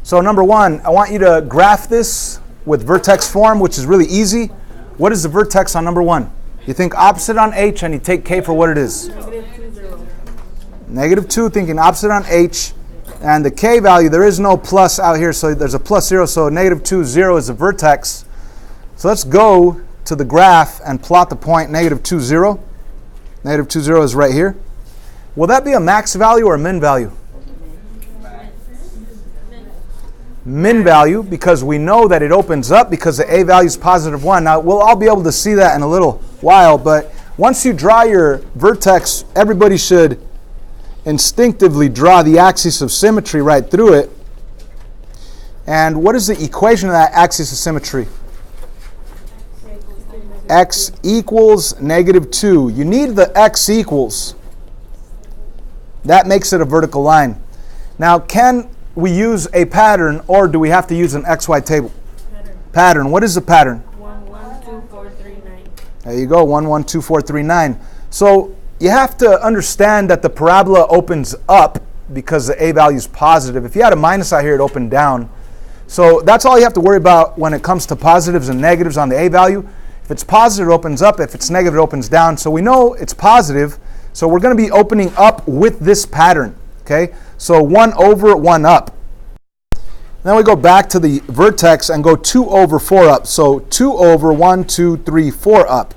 So number one, I want you to graph this with vertex form, which is really easy. What is the vertex on number one? You think opposite on H and you take K for what it is. Negative 2, thinking opposite on H. And the K value, there is no plus out here, so there's a plus 0, so negative 2, 0 is the vertex. So let's go to the graph and plot the point negative 2, 0. Negative 2, 0 is right here. Will that be a max value or a min value? Min value, because we know that it opens up because the A value is positive 1. Now, we'll all be able to see that in a little while, but once you draw your vertex, everybody should instinctively draw the axis of symmetry right through it. And what is the equation of that axis of symmetry? X equals negative 2. You need the X equals. That makes it a vertical line. Now, can we use a pattern, or do we have to use an XY table? Pattern. What is the pattern? 1, 1, 2, 4, 3, 9. There you go, 1, 1, 2, 4, 3, 9. So you have to understand that the parabola opens up because the A value is positive. If you had a minus out here, it opened down. So that's all you have to worry about when it comes to positives and negatives on the A value. If it's positive, it opens up. If it's negative, it opens down. So we know it's positive. So we're going to be opening up with this pattern. Okay? So 1 over, 1 up. Then we go back to the vertex and go 2 over, 4 up. So 2 over, 1, 2, 3, 4 up.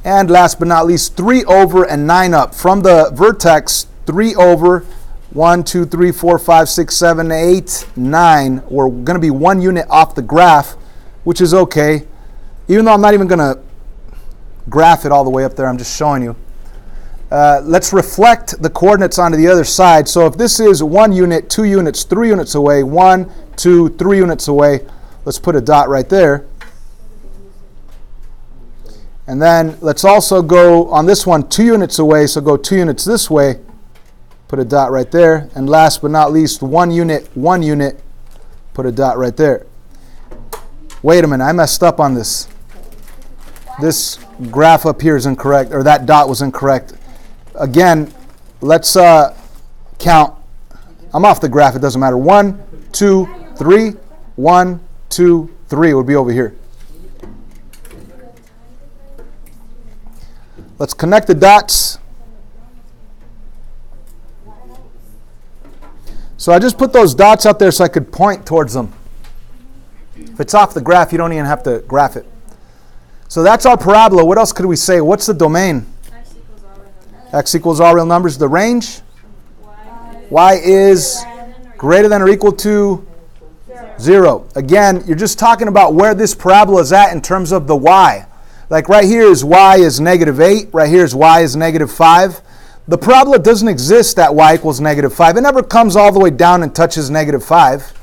And last but not least, 3 over and 9 up. From the vertex, 3 over, 1, 2, 3, 4, 5, 6, 7, 8, 9. We're going to be 1 unit off the graph, which is okay. Even though I'm not even going to graph it all the way up there, I'm just showing you. Let's reflect the coordinates onto the other side. So if this is 1 unit, 2 units, 3 units away, 1, 2, 3 units away, let's put a dot right there. And then let's also go on this one 2 units away, so go 2 units this way, put a dot right there. And last but not least, 1 unit, put a dot right there. Wait a minute, I messed up on this. This graph up here is incorrect, or that dot was incorrect. Again, let's count. I'm off the graph, it doesn't matter. 1, 2, 3, 1, 2, 3 would be over here. Let's connect the dots. So I just put those dots out there so I could point towards them. If it's off the graph, you don't even have to graph it. So that's our parabola. What else could we say? What's the domain? X equals all real numbers. The range? Y is greater than or equal to 0. Again, you're just talking about where this parabola is at in terms of the y. Like right here is y is negative 8. Right here is y is negative 5. The parabola doesn't exist at y equals negative 5. It never comes all the way down and touches negative 5.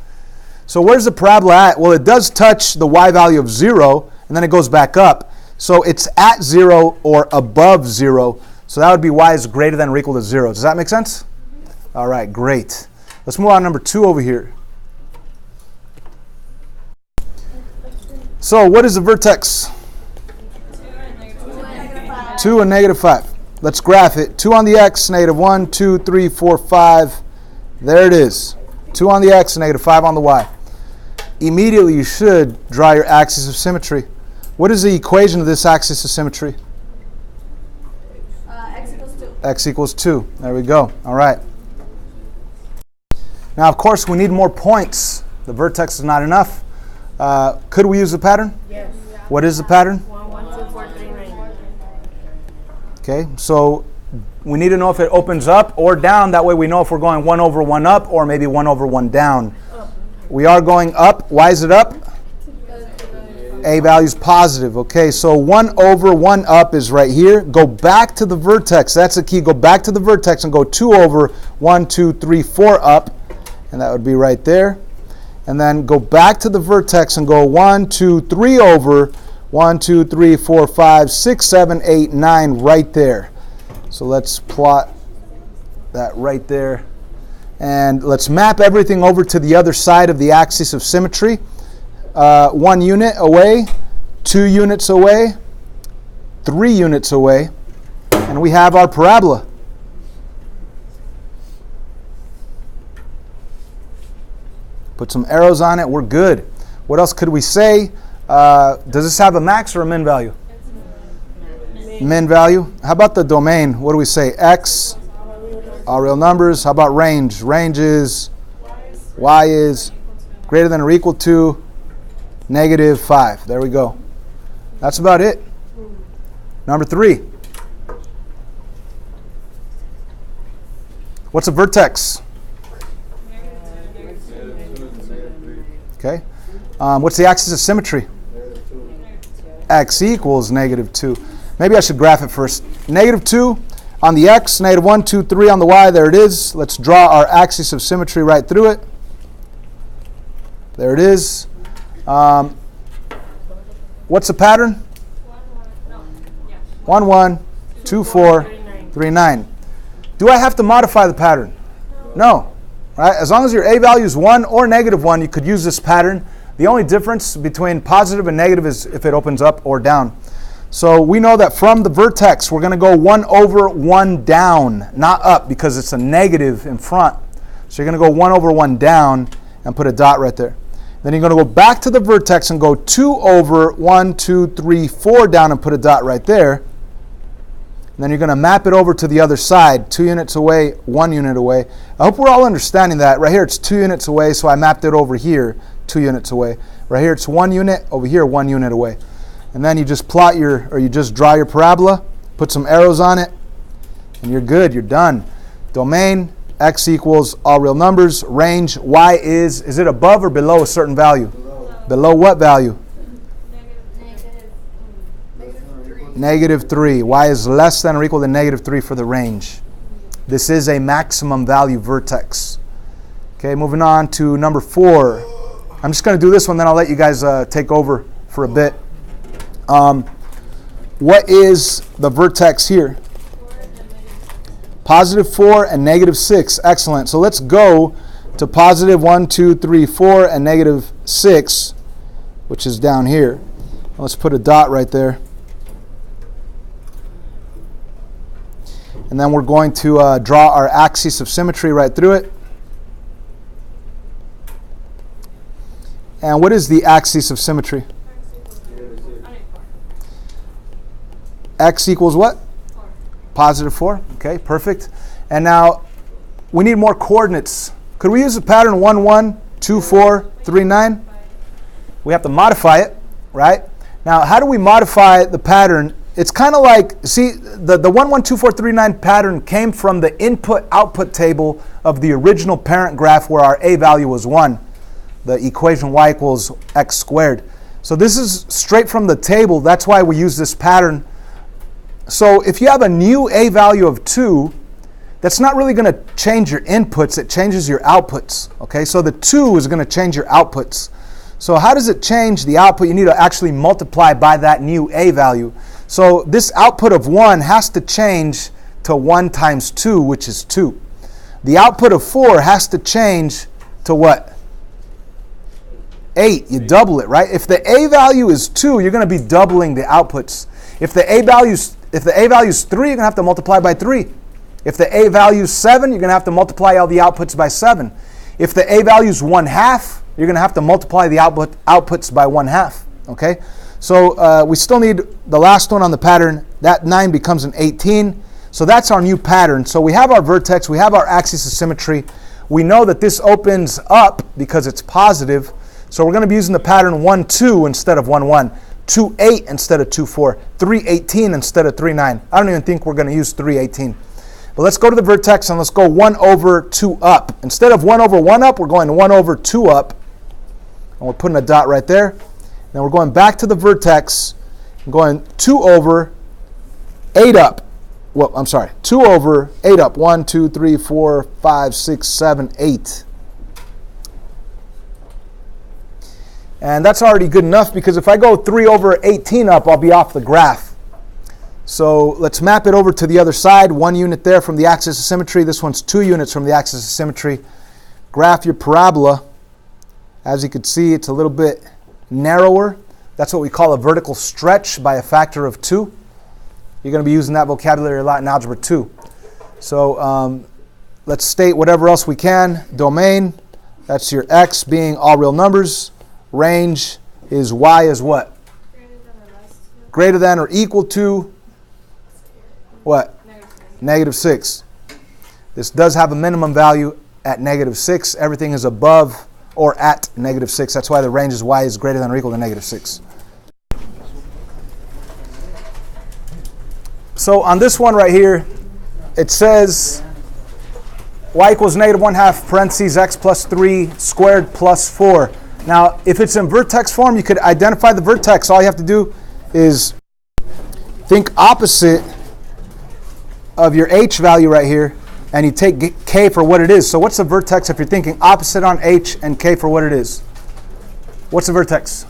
So where's the parabola at? Well, it does touch the y value of 0, and then it goes back up. So it's at 0 or above 0. So that would be y is greater than or equal to 0. Does that make sense? All right, great. Let's move on to number 2 over here. So what is the vertex? 2 and negative 5. Let's graph it. 2 on the x, negative 1, 2, 3, 4, 5. There it is. 2 on the x, negative 5 on the y. Immediately you should draw your axis of symmetry. What is the equation of this axis of symmetry? X equals 2. X equals 2. There we go. All right. Now, of course, we need more points. The vertex is not enough. Could we use the pattern? Yes. What is the pattern? 1, 1, 2, 4, 3, 9. Okay, so we need to know if it opens up or down. That way we know if we're going 1 over 1 up or maybe 1 over 1 down. We are going up. Why is it up? A value is positive. Okay, so 1 over 1 up is right here. Go back to the vertex. That's the key. Go back to the vertex and go 2 over 1, 2, 3, 4 up. And that would be right there. And then go back to the vertex and go 1, 2, 3 over 1, 2, 3, 4, 5, 6, 7, 8, 9 right there. So let's plot that right there. And let's map everything over to the other side of the axis of symmetry. 1 unit away, 2 units away, 3 units away, and we have our parabola. Put some arrows on it. We're good. What else could we say? Does this have a max or a min value? Min value. How about the domain? What do we say? X, all real numbers. How about range? Range is y is greater than or equal to -5. There we go. That's about it. Number 3. What's a vertex? Okay. What's the axis of symmetry? X equals -2. Maybe I should graph it first. -2 on the X, -1, 2, 3 on the Y. There it is. Let's draw our axis of symmetry right through it. There it is. What's the pattern? 1, 1, 2, 4, 3, 9. Do I have to modify the pattern? No. Right? As long as your A value is 1 or -1, you could use this pattern. The only difference between positive and negative is if it opens up or down. So we know that from the vertex, we're going to go 1 over 1 down, not up, because it's a negative in front. So you're going to go 1 over 1 down and put a dot right there. Then you're going to go back to the vertex and go 2 over 1, 2, 3, 4 down and put a dot right there. And then you're going to map it over to the other side, 2 units away, 1 unit away. I hope we're all understanding that. Right here it's 2 units away, so I mapped it over here, 2 units away. Right here it's 1 unit, over here 1 unit away. And then you just plot you just draw your parabola, put some arrows on it, and you're good, you're done. Domain, X equals all real numbers. Range, Y is it above or below a certain value? Below what value? -3. Y is less than or equal to -3 for the range. This is a maximum value vertex. Okay, moving on to number 4. I'm just going to do this one, then I'll let you guys take over for a bit. What is the vertex here? +4 and -6. Excellent. So let's go to +1, 2, 3, 4 and -6, which is down here. Let's put a dot right there. And then we're going to draw our axis of symmetry right through it. And what is the axis of symmetry? X equals what? 4. +4. Okay, perfect. And now we need more coordinates. Could we use the pattern 1, 1, 2, 4, 3, 9? We have to modify it, right? Now, how do we modify the pattern? It's kind of like, see, the 1, 1, 2, 4, 3, 9 pattern came from the input-output table of the original parent graph where our A value was 1. The equation y equals x squared. So this is straight from the table. That's why we use this pattern. So if you have a new A value of 2, that's not really going to change your inputs. It changes your outputs. Okay, so the 2 is going to change your outputs. So how does it change the output? You need to actually multiply by that new A value. So this output of 1 has to change to 1 times 2, which is 2. The output of 4 has to change to what? 8. You double it, right? If the A value is 2, you're going to be doubling the outputs. If the A value is 3, you're going to have to multiply by 3. If the A value is 7, you're going to have to multiply all the outputs by 7. If the A value is 1/2, you're going to have to multiply the outputs by 1/2. Okay? So we still need the last one on the pattern. That 9 becomes an 18. So that's our new pattern. So we have our vertex. We have our axis of symmetry. We know that this opens up because it's positive. So we're going to be using the pattern 1, 2 instead of 1, 1. 2, 8 instead of 2, 4. 3, 18 instead of 3, 9. I don't even think we're going to use 3, 18. But let's go to the vertex and let's go 1 over 2 up. Instead of 1 over 1 up, we're going 1 over 2 up. And we're putting a dot right there. Then we're going back to the vertex and going 2 over 8 up. Well, I'm sorry, 2 over 8 up. 1, 2, 3, 4, 5, 6, 7, 8. And that's already good enough because if I go 3 over 18 up, I'll be off the graph. So let's map it over to the other side. 1 unit there from the axis of symmetry. This one's 2 units from the axis of symmetry. Graph your parabola. As you can see, it's a little bit narrower. That's what we call a vertical stretch by a factor of 2. You're going to be using that vocabulary a lot in Algebra 2. So let's state whatever else we can. Domain, That's your x being all real numbers. Range is y is what? Greater than or equal to what? -6. This does have a minimum value at -6. Everything is above or at -6. That's why the range is y is greater than or equal to -6. So on this one right here, it says y equals -1/2 parentheses x plus 3 squared plus 4. Now, if it's in vertex form, you could identify the vertex. All you have to do is think opposite of your h value right here, and you take k for what it is. So what's the vertex if you're thinking opposite on h and k for what it is? What's the vertex?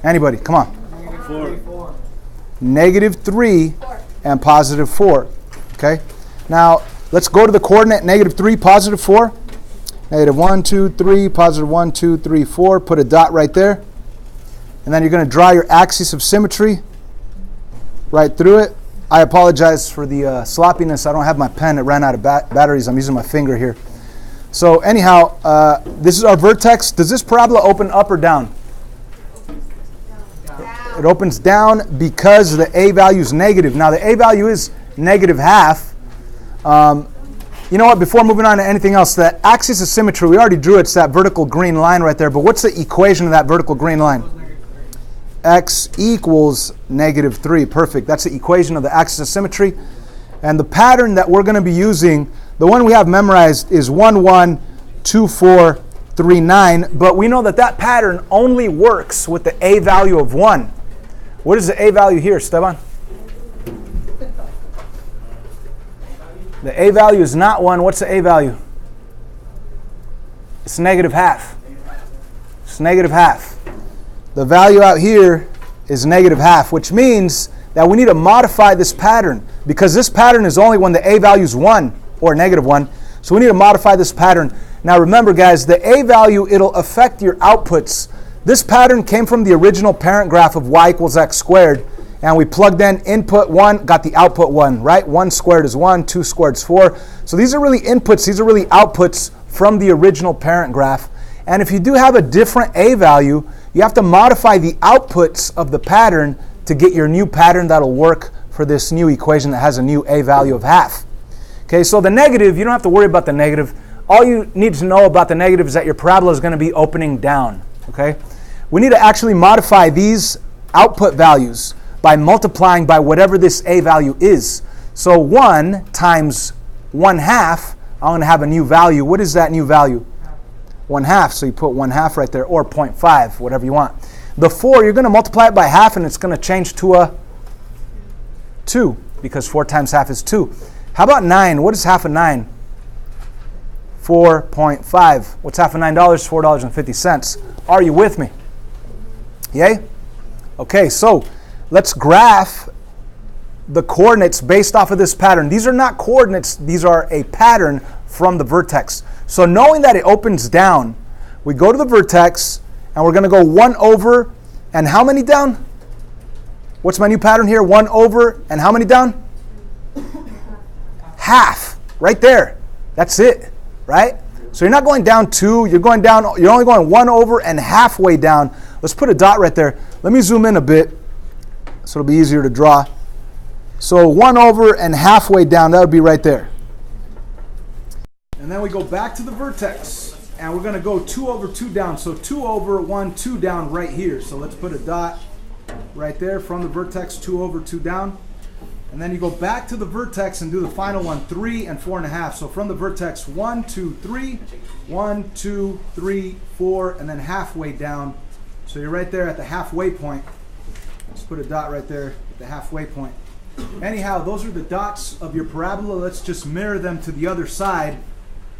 Anybody? Come on. -3 and +4. Okay? Now, let's go to the coordinate -3, +4. -1, 2, 3, +1, 2, 3, 4. Put a dot right there. And then you're going to draw your axis of symmetry right through it. I apologize for the sloppiness. I don't have my pen. It ran out of batteries. I'm using my finger here. So anyhow, this is our vertex. Does this parabola open up or down? It opens down because the a value is negative. Now the a value is -1/2. You know what? Before moving on to anything else, the axis of symmetry, we already drew it. It's that vertical green line right there. But what's the equation of that vertical green line? X equals -3. Perfect. That's the equation of the axis of symmetry. And the pattern that we're going to be using, the one we have memorized is 1, 1, 2, 4, 3, 9. But we know that that pattern only works with the a value of 1. What is the a value here, Esteban? The a value is not 1. What's the a value? It's -1/2. It's -1/2. The value out here is -1/2, which means that we need to modify this pattern because this pattern is only when the a value is 1 or -1. So we need to modify this pattern. Now remember, guys, the a value, it'll affect your outputs. This pattern came from the original parent graph of y equals x squared, and we plugged in input 1, got the output 1, right? 1 squared is 1, 2 squared is 4. So these are really inputs, these are really outputs from the original parent graph. And if you do have a different a value, you have to modify the outputs of the pattern to get your new pattern that'll work for this new equation that has a new a value of 1/2. Okay, so the negative, you don't have to worry about the negative. All you need to know about the negative is that your parabola is going to be opening down. Okay, we need to actually modify these output values by multiplying by whatever this a value is. So 1 times 1/2, I'm going to have a new value. What is that new value? 1/2. So you put 1/2 right there, or 0.5, whatever you want. The 4, you're going to multiply it by half, and it's going to change to a 2, because 4 times half is 2. How about 9? What is half of 9? 4.5. What's half of $9? $4.50. Are you with me? Yay? Okay, so let's graph the coordinates based off of this pattern. These are not coordinates, these are a pattern from the vertex. So knowing that it opens down, we go to the vertex and we're going to go 1 over and how many down? What's my new pattern here? 1 over and how many down? Half. Right there. That's it. Right? So you're not going down 2, you're going down, you're only going 1 over and halfway down. Let's put a dot right there. Let me zoom in a bit so it'll be easier to draw. So 1 over and halfway down, that would be right there. And then we go back to the vertex and we're going to go 2 over 2 down. So 2 over 1, 2 down right here. So let's put a dot right there from the vertex, 2 over 2 down. And then you go back to the vertex and do the final one, 3 and 4.5. So from the vertex, 1, 2, 3, 1, 2, 3, 4, and then halfway down. So you're right there at the halfway point. Let's put a dot right there at the halfway point. Anyhow, those are the dots of your parabola. Let's just mirror them to the other side.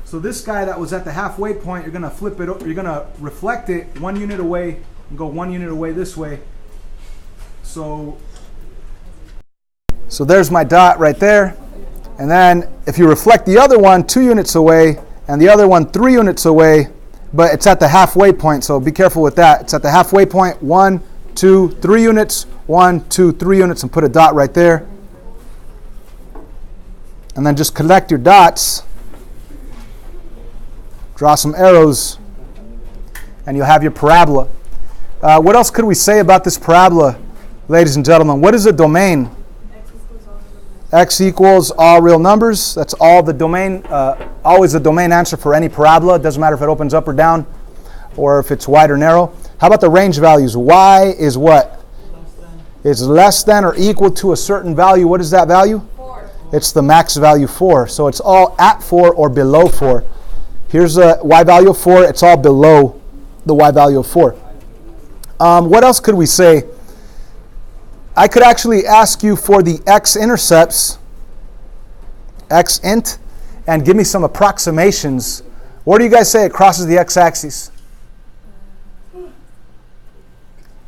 So this guy that was at the halfway point, you're going to flip it, you're going to reflect it 1 unit away and go 1 unit away this way. So there's my dot right there. And then if you reflect the other one 2 units away and the other one 3 units away, but it's at the halfway point, so be careful with that. It's at the halfway point, 1, 2, 3 units, 1, 2, 3 units, and put a dot right there. And then just collect your dots. Draw some arrows, and you'll have your parabola. What else could we say about this parabola, ladies and gentlemen? What is a domain? X equals all real numbers. That's all the domain, always the domain answer for any parabola. It doesn't matter if it opens up or down, or if it's wide or narrow. How about the range values? Y is what? It's less than or equal to a certain value. What is that value? 4. It's the max value 4. So it's all at 4 or below 4. Here's a Y value of 4. It's all below the Y value of 4. What else could we say? I could actually ask you for the X-intercepts, X-int, and give me some approximations. Where do you guys say it crosses the X-axis?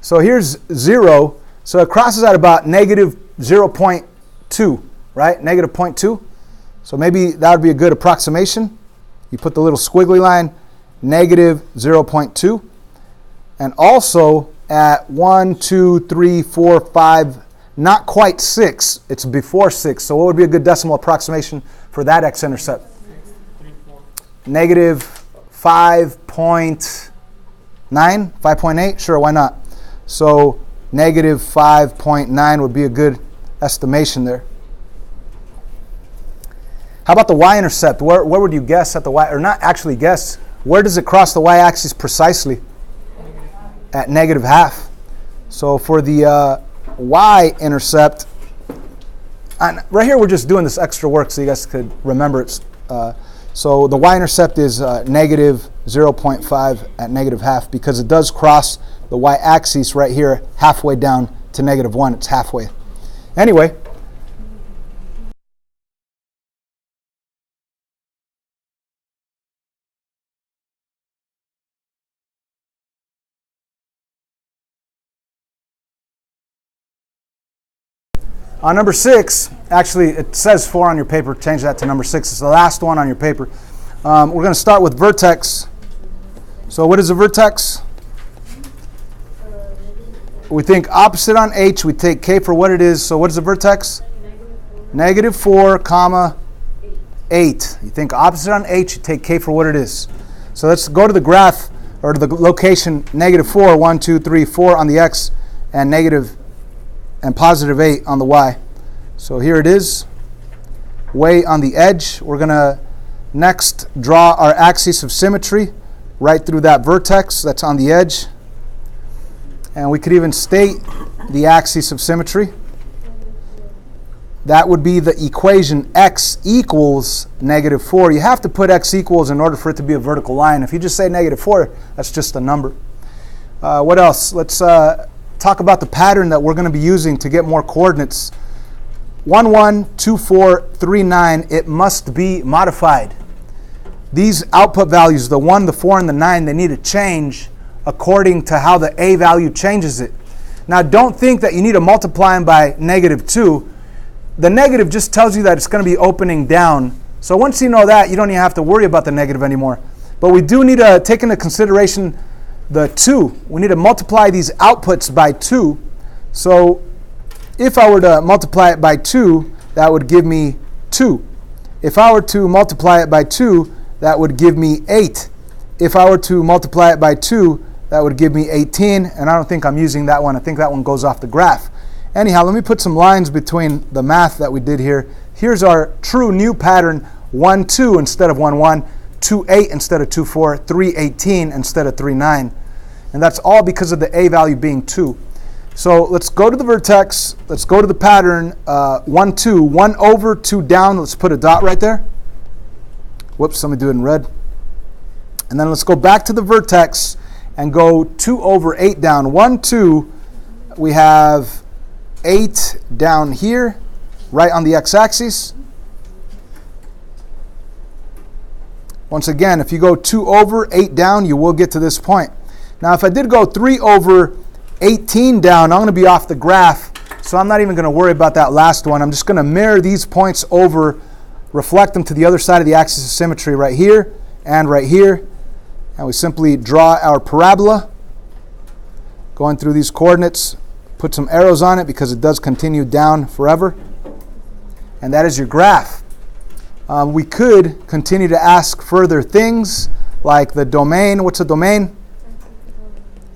So here's 0. So it crosses at about negative 0.2, right? Negative 0.2. So maybe that would be a good approximation. You put the little squiggly line, negative 0.2. And also at 1, 2, 3, 4, 5, not quite 6. It's before 6. So what would be a good decimal approximation for that X-intercept? Negative 5.9, 5.8? Sure, why not? So negative 5.9 would be a good estimation there. How about the Y-intercept? Where would you guess at the Y, or not actually guess, where does it cross the Y-axis precisely? At negative half. So for the Y-intercept, and right here we're just doing this extra work so you guys could remember it. So the Y-intercept is negative 0.5 at negative half, because it does cross the Y-axis right here halfway down to negative 1. It's halfway. Anyway, on number 6, actually it says 4 on your paper. Change that to number 6. It's the last one on your paper. We're going to start with vertex. So what is a vertex? We think opposite on H. We take K for what it is. So what is a vertex? Negative 4, comma 8. You think opposite on H. You take K for what it is. So let's go to the graph, or to the location negative 4, 1, 2, 3, 4 on the X, and negative and positive 8 on the Y. So here it is, way on the edge. We're going to next draw our axis of symmetry right through that vertex that's on the edge. And we could even state the axis of symmetry. That would be the equation x equals negative 4. You have to put x equals in order for it to be a vertical line. If you just say negative 4, that's just a number. What else? Let's talk about the pattern that we're going to be using to get more coordinates. 1, 1, 2, 4, 3, 9, it must be modified. These output values, the 1, the 4, and the 9, they need to change according to how the A value changes it. Now don't think that you need to multiply them by negative 2. The negative just tells you that it's going to be opening down. So once you know that, you don't even have to worry about the negative anymore. But we do need to take into consideration the 2. We need to multiply these outputs by 2. So if I were to multiply it by 2, that would give me 2. If I were to multiply it by 2, that would give me 8. If I were to multiply it by 2, that would give me 18. And I don't think I'm using that one. I think that one goes off the graph. Anyhow, let me put some lines between the math that we did here. Here's our true new pattern: 1, 2 instead of 1, 1. 2, 8 instead of 2, 4, 3, 18 instead of 3, 9. And that's all because of the A value being 2. So let's go to the vertex. Let's go to the pattern 1, 2. 1 over, 2 down. Let's put a dot right there. Whoops, let me do it in red. And then let's go back to the vertex and go 2 over, 8 down. 1, 2. We have 8 down here, right on the x-axis. Once again, if you go 2 over, 8 down, you will get to this point. Now, if I did go 3 over, 18 down, I'm going to be off the graph, so I'm not even going to worry about that last one. I'm just going to mirror these points over, reflect them to the other side of the axis of symmetry right here and right here. And we simply draw our parabola, going through these coordinates, put some arrows on it because it does continue down forever. And that is your graph. We could continue to ask further things, Like the domain, what's the domain?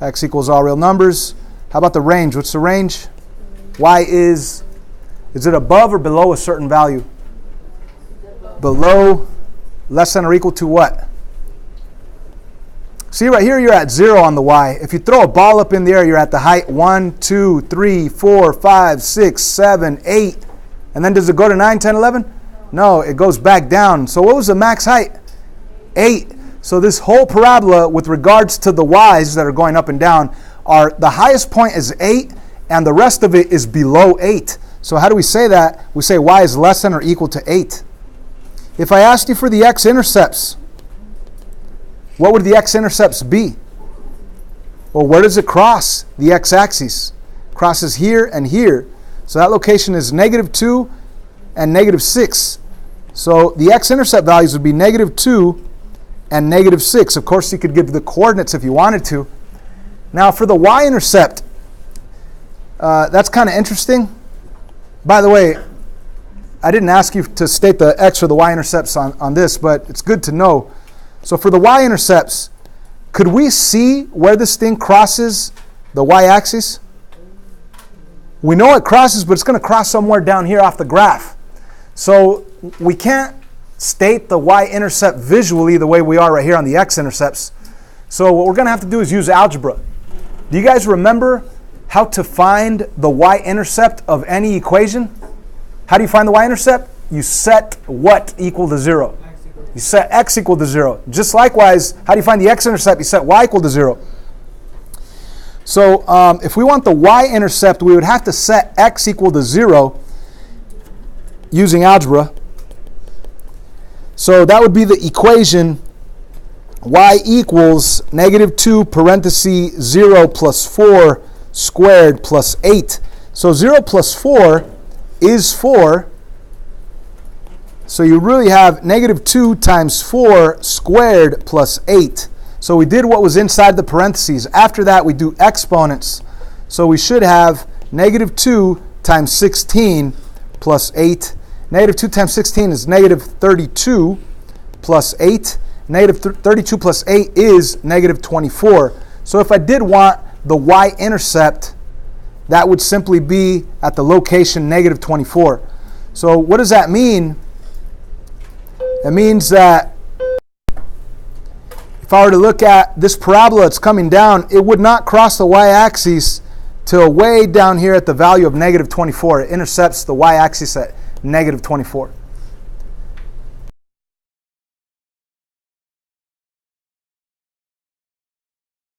X equals all real numbers. How about the range? What's the range? Y is it above or below a certain value? Below, less than or equal to what? See right here, you're at 0 on the Y. If you throw a ball up in the air, you're at the height 1, 2, 3, 4, 5, 6, 7, 8. And then does it go to 9, 10, 11? No, it goes back down. So what was the max height? 8. So this whole parabola with regards to the Y's that are going up and down, the highest point is 8 and the rest of it is below 8. So how do we say that? We say Y is less than or equal to 8. If I asked you for the x-intercepts, what would the x-intercepts be? Well, where does it cross the x-axis? Crosses here and here. So that location is -2 and -6. So the x-intercept values would be -2 and -6. Of course, you could give the coordinates if you wanted to. Now for the y-intercept, that's kind of interesting. By the way, I didn't ask you to state the x or the y-intercepts on this, but it's good to know. So for the y-intercepts, could we see where this thing crosses the y-axis? We know it crosses, but it's going to cross somewhere down here off the graph. So we can't state the y-intercept visually the way we are right here on the x-intercepts. So what we're going to have to do is use algebra. Do you guys remember how to find the y-intercept of any equation? How do you find the y-intercept? You set what equal to 0? You set x equal to 0. Just likewise, how do you find the x-intercept? You set y equal to 0. So if we want the y-intercept, we would have to set x equal to 0 using algebra. So that would be the equation y equals -2 parenthesis 0 plus 4 squared plus 8. So 0 plus 4 is 4. So you really have -2 times 4 squared plus 8. So we did what was inside the parentheses. After that, we do exponents. So we should have -2 times 16 plus 8. -2 times 16 is -32 plus 8. -32 plus 8 is -24. So if I did want the y-intercept, that would simply be at the location -24. So what does that mean? It means that if I were to look at this parabola that's coming down, it would not cross the y-axis till way down here at the value of -24. It intercepts the y-axis at -24.